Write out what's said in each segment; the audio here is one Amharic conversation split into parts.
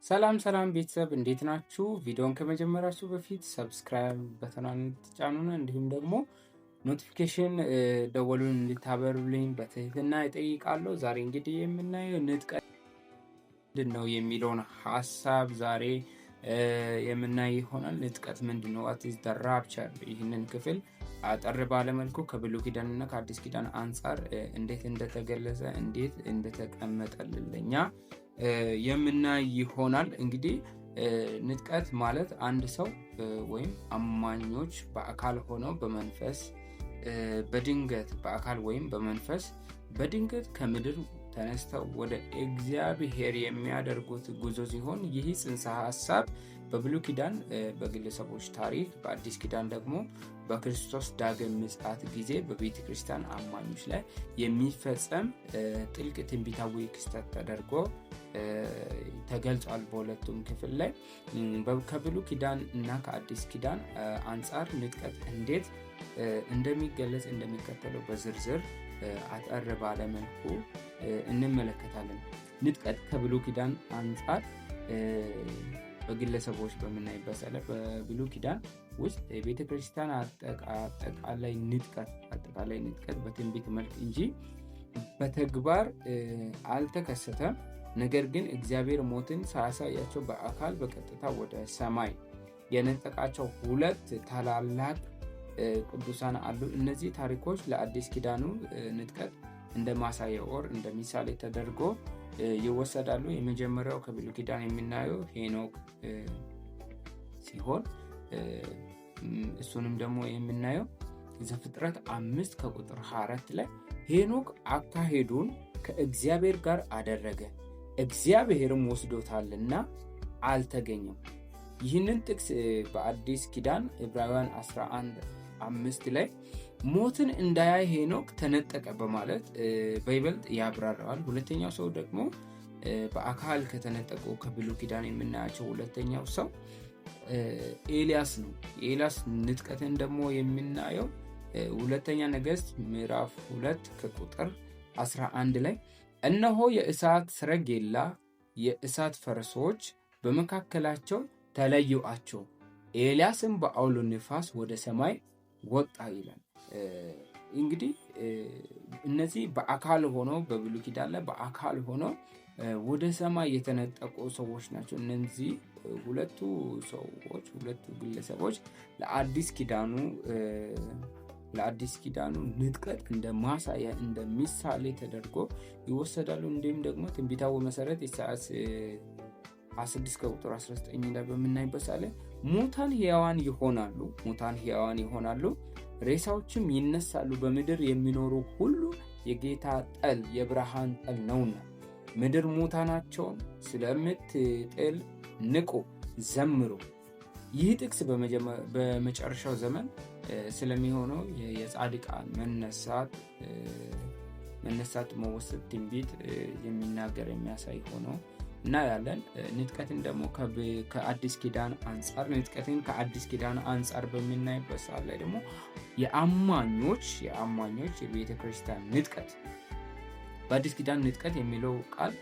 ሰላም ቤተሰብ እንዴት ናችሁ? ቪዲዮን ከመጀመራችሁ በፊት ሰብስክራይብ በተናን ተጫኑና እንዲሁም ደግሞ ኖቲፊኬሽን ደወሉን እንድታበሩልኝ በትህትና እጠይቃለሁ። ዛሬ እንግዲህ የምናየው ንጥቀት ምንድነው የሚለውን ሀሳብ ዛሬ የምናይ ይሆናል። ንጥቀት ምንድነው? ዋት ኢዝ ዘ ራፕቸር? ይህንን ክፍል አጠር ባለመልኩ ከብሉይ ኪዳንና ከአዲስ ኪዳን አንጻር እንዴት እንደተገለጸ እንዴት እንደተቀመጠልኛ የምናይ ይሆናል። እንግዲህ ንጥቀት ማለት አንድ ሰው ወይም አማኞች በአካል ሆነው በመንፈስ በድንገት በአካል ወይም በመንፈስ በድንገት ከምድር ተነስተው ወደ እግዚአብሔር የሚያደርጉት ጉዞ ሲሆን ይህ ጽንሰ ሐሳብ በብሉይ ኪዳን በግለሰቦች ታሪክ፣ በአዲስ ኪዳን ደግሞ በክርስቶስ ዳግም ምጽአት ጊዜ በቤተ ክርስቲያን አማኞች ላይ የሚፈጸም ጥልቅ ትንቢታዊ ክስተት ተደርጎ ተገልጿል። በሁለቱም ክፍል ላይ ከብሉይ ኪዳን እና ከአዲስ ኪዳን አንጻር ንጥቀት እንዴት እንደሚገለጽ እንደሚከተለው በዝርዝር አጠር ባለ መልኩ እንመለከታለን። ንጥቀት ከብሉይ ኪዳን አንጻር በግለሰቦች በምናይበት ሰዓት በብሉይ ኪዳን ውስጥ የቤተ ክርስቲያን አጠቃላይ ንጥቀት በትንቢት መልክ እንጂ በተግባር አልተከሰተም። ነገር ግን እግዚአብሔር ሞትን ሳያሳያቸው በአካል በቀጥታ ወደ ሰማይ የነጠቃቸው ሁለት ታላላቅ ቅዱሳን አሉ። እነዚህ ታሪኮች ለአዲስ ኪዳኑ ንጥቀት እንደ ማሳያ ወር እንደ ምሳሌ ተደርጎ ይወሰዳሉ። የመጀመሪያው ከብሉይ ኪዳን የምናየው ሄኖክ ሲሆን እሱንም ደግሞ የምናየው ዘፍጥረት 5 ከቁጥር 24 ላይ ሄኖክ አካሄዱን ከእግዚአብሔር ጋር አደረገ፣ እግዚአብሔርም ወስዶታልና አልተገኘም። ይህንን ጥቅስ በአዲስ ኪዳን ዕብራውያን 11:5 ላይ ሞትን እንዳያይ ሄኖክ ተነጠቀ በማለት በይበልጥ ያብራራዋል። ሁለተኛው ሰው ደግሞ በአካል ከተነጠቁ ከብሉይ ኪዳን የምናያቸው ሁለተኛው ሰው ኤልያስ ነው። የኤልያስ ንጥቀትን ደግሞ የምናየው ሁለተኛ ነገሥት ምዕራፍ 2 ከቁጥር 11 ላይ እነሆ የእሳት ሰረገላ የእሳት ፈረሶች በመካከላቸው ተለዩአቸው፣ ኤልያስም በአውሎ ነፋስ ወደ ሰማይ ወጣ ይላል። እንግዲህ እነዚህ በአካል ሆኖ በብሉይ ኪዳን ላይ በአካል ሆኖ ወደ ሰማይ የተነጠቁ ሰዎች ናቸው። እነዚህ ሁለቱ ግለሰቦች ለአዲስ ኪዳኑ ንጥቀት እንደ ማሳያ እንደ ምሳሌ ተደርጎ ይወሰዳሉ። እንዲሁም ደግሞ ትንቢታዊ መሰረት ኢሳይያስ 16 ከቁጥር 19 ላይ በምናይበት ሳለ ሙታን ሕያዋን ይሆናሉ፣ ሬሳዎችም ይነሳሉ፣ በምድር የሚኖሩ ሁሉ የጌታ ጠል የብርሃን ጠል ነውና ምድር ሙታናቸውን ስለምትጥል ንቁ፣ ዘምሩ። ይህ ጥቅስ በመጨረሻው ዘመን ስለሚሆነው የጻድቃን መነሳት መወሰድ ትንቢት የሚናገር የሚያሳይ ሆኖ እናያለን። ንጥቀትን ደግሞ ከአዲስ ኪዳን አንጻር በምናይበት ሰዓት ላይ ደግሞ የአማኞች የቤተ ክርስቲያን ንጥቀት በአዲስ ኪዳን ንጥቀት የሚለው ቃል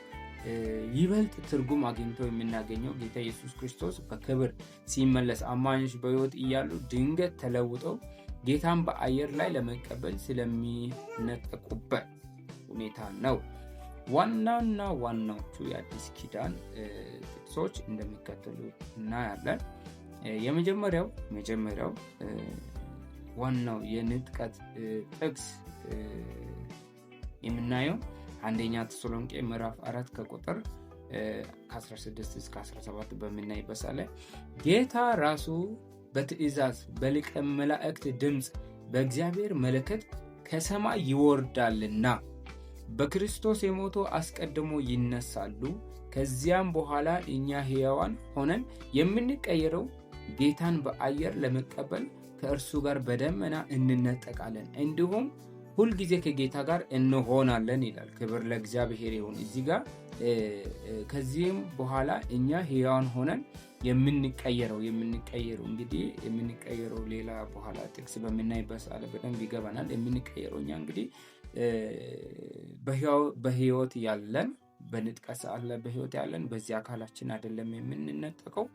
ይበልጥ ትርጉም አግኝቶ የምናገኘው ጌታ ኢየሱስ ክርስቶስ በክብር ሲመለስ አማኞች በሕይወት እያሉ ድንገት ተለውጠው ጌታን በአየር ላይ ለመቀበል ስለሚነጠቁበት ሁኔታ ነው። ዋናዎቹ የአዲስ ኪዳን ጥቅሶች እንደሚከተሉ እናያለን። የመጀመሪያው ዋናው የንጥቀት ጥቅስ የምናየው አንደኛ ተሰሎንቄ ምዕራፍ 4 ከቁጥር 16 እስከ 17 በምናይበት ላይ ጌታ ራሱ በትእዛዝ በሊቀ መላእክት ድምፅ በእግዚአብሔር መለከት ከሰማይ ይወርዳልና በክርስቶስ የሞቱ አስቀድሞ ይነሳሉ፣ ከዚያም በኋላ እኛ ሕያዋን ሆነን የምንቀየረው ጌታን በአየር ለመቀበል ከእርሱ ጋር በደመና እንነጠቃለን፣ እንዲሁም ሁልጊዜ ከጌታ ጋር እንሆናለን ይላል። ክብር ለእግዚአብሔር ይሁን። እዚህ ጋር ከዚህም በኋላ እኛ ሕያዋን ሆነን የምንቀየረው እንግዲህ የምንቀየረው ሌላ በኋላ ጥቅስ በምናይበት ሰዓት በደንብ ይገባናል። የምንቀየረው እኛ እንግዲህ በሕይወት ያለን በንጥቀት ሰዓት ላይ በህይወት ያለን በዚህ አካላችን አይደለም የምንነጠቀው፣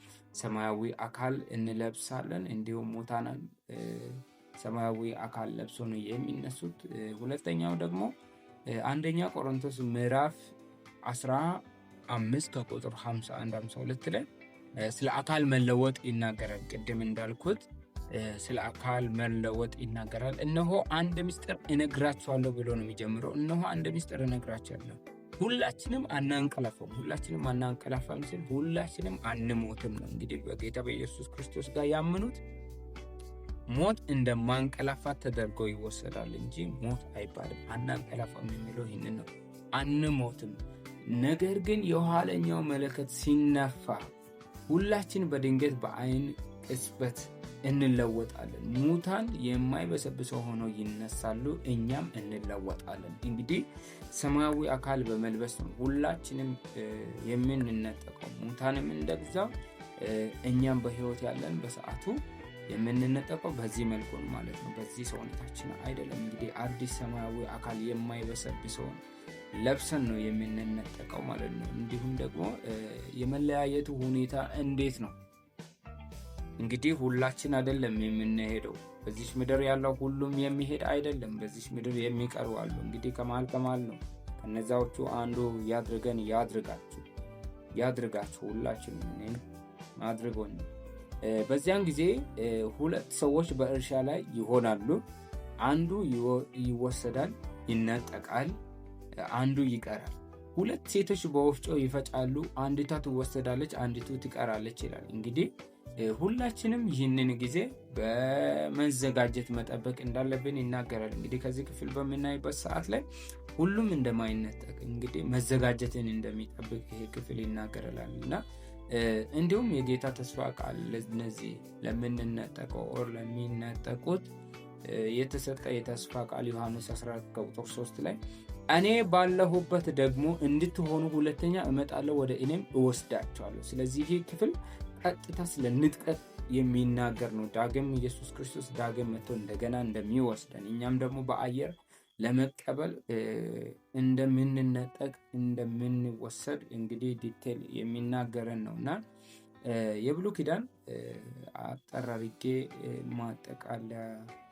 ሰማያዊ አካል እንለብሳለን። እንዲሁም ሙታን ሰማያዊ አካል ለብሶ ነው የሚነሱት። ሁለተኛው ደግሞ አንደኛ ቆሮንቶስ ምዕራፍ 15 ከቁጥር 51 52 ላይ ስለ አካል መለወጥ ይናገራል። ቅድም እንዳልኩት ስለ አካል መለወጥ ይናገራል። እነሆ አንድ ምስጢር እነግራችኋለሁ ብሎ ነው የሚጀምረው። እነሆ አንድ ምስጢር እነግራችኋለሁ፣ ሁላችንም አናንቀላፋም ሲል ሁላችንም አንሞትም ነው። እንግዲህ በጌታ በኢየሱስ ክርስቶስ ጋር ያመኑት ሞት እንደማንቀላፋት ተደርጎ ይወሰዳል እንጂ ሞት አይባልም። አናንቀላፋም የሚለው ይህንን ነው፣ አንሞትም። ነገር ግን የኋለኛው መለከት ሲነፋ ሁላችን በድንገት በአይን ቅጽበት እንለወጣለን። ሙታን የማይበሰብሰው ሆነው ይነሳሉ፣ እኛም እንለወጣለን። እንግዲህ ሰማያዊ አካል በመልበስ ነው ሁላችንም የምንነጠቀው። ሙታንም እንደዛው እኛም በህይወት ያለን በሰዓቱ የምንነጠቀው በዚህ መልኩ ነው ማለት ነው። በዚህ ሰውነታችን አይደለም። እንግዲህ አዲስ ሰማያዊ አካል የማይበሰብሰውን ለብሰን ነው የምንነጠቀው ማለት ነው። እንዲሁም ደግሞ የመለያየቱ ሁኔታ እንዴት ነው? እንግዲህ ሁላችን አይደለም የምንሄደው። በዚህ ምድር ያለው ሁሉም የሚሄድ አይደለም። በዚህ ምድር የሚቀሩ አሉ። እንግዲህ ከመሃል ነው። ከነዛዎቹ አንዱ ያድርጋችሁ ሁላችንም እኔን አድርጎን። በዚያን ጊዜ ሁለት ሰዎች በእርሻ ላይ ይሆናሉ። አንዱ ይወሰዳል፣ ይነጠቃል፣ አንዱ ይቀራል። ሁለት ሴቶች በወፍጮ ይፈጫሉ፣ አንዲቷ ትወሰዳለች፣ አንዲቱ ትቀራለች ይላል። እንግዲህ ሁላችንም ይህንን ጊዜ በመዘጋጀት መጠበቅ እንዳለብን ይናገራል። እንግዲህ ከዚህ ክፍል በምናይበት ሰዓት ላይ ሁሉም እንደማይነጠቅ እንግዲህ መዘጋጀትን እንደሚጠብቅ ይሄ ክፍል ይናገራል እና እንዲሁም የጌታ ተስፋ ቃል ለነዚህ ለምንነጠቀው ለሚነጠቁት የተሰጠ የተስፋ ቃል ዮሐንስ 14 ቁጥር 3 ላይ እኔ ባለሁበት ደግሞ እንድትሆኑ ሁለተኛ እመጣለሁ፣ ወደ እኔም እወስዳቸዋለሁ። ስለዚህ ይህ ክፍል ቀጥታ ስለ ንጥቀት የሚናገር ነው። ዳግም ኢየሱስ ክርስቶስ ዳግም መጥቶ እንደገና እንደሚወስደን እኛም ደግሞ በአየር ለመቀበል እንደምንነጠቅ እንደምንወሰድ እንግዲህ ዲቴል የሚናገረን ነውና የብሉይ ኪዳን አጠራርጌ ማጠቃለያ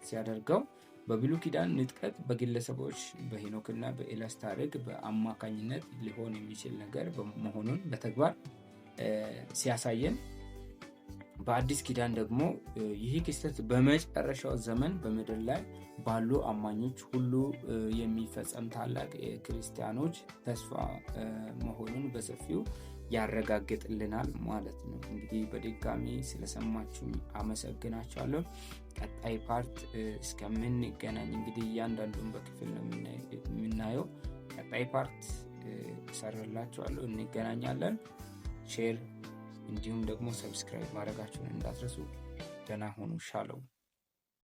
ሲያደርገው በብሉይ ኪዳን ንጥቀት በግለሰቦች በሄኖክና በኤልያስ ታሪክ በአማካኝነት ሊሆን የሚችል ነገር መሆኑን በተግባር ሲያሳየን፣ በአዲስ ኪዳን ደግሞ ይህ ክስተት በመጨረሻው ዘመን በምድር ላይ ባሉ አማኞች ሁሉ የሚፈጸም ታላቅ የክርስቲያኖች ተስፋ መሆኑን በሰፊው ያረጋግጥልናል ማለት ነው። እንግዲህ በድጋሚ ስለሰማችሁ አመሰግናችኋለሁ። ቀጣይ ፓርት እስከምንገናኝ እንግዲህ እያንዳንዱን በክፍል ነው የምናየው። ቀጣይ ፓርት እሰራላችኋለሁ። እንገናኛለን። ሼር እንዲሁም ደግሞ ሰብስክራይብ ማድረጋችሁን እንዳትረሱ። ደህና ሁኑ። ሻሎም